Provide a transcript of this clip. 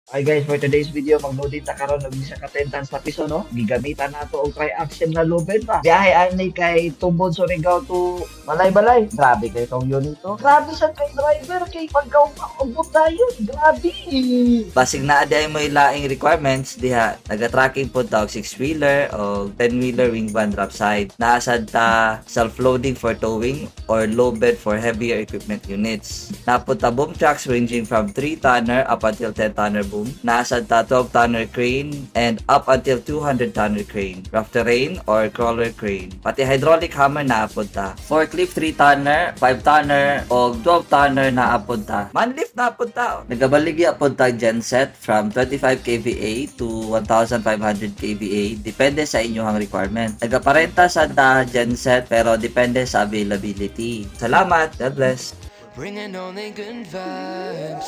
Ay guys, for today's video, mag-loading ta karon og isa ka 10 tons na piso, no? Gigamitan nato og tri-axle na luben pa. Biyahe ani kay Tumbod Surigao to Balay-Balay. Grabe kay tong unit to. Grabe sa kay driver kay pagkaw maubot tayo. Grabe. Basig na aday mo ilaing requirements diha naga-tracking po ta og 6-wheeler o 10-wheeler wing van drop side. Naasad ta self-loading for towing or low bed for heavier equipment units. Napod ta boom trucks ranging from 3-tonner up until 10-tonner boom. Naasad ta 12-tonner crane and up until 200-tonner crane. Rough terrain or crawler crane. Pati hydraulic hammer naapod ta. Forklift 3-tonner, 5-tonner o 12-tonner naapod ta. Manlift naapod ta. Nagabaligi apod ta genset from 25 kVA to 1500 kVA depende sa inyong requirement. Nagaparenta sa ta genset pero depende sa availability. Salamat. God bless. Bringing only good vibes.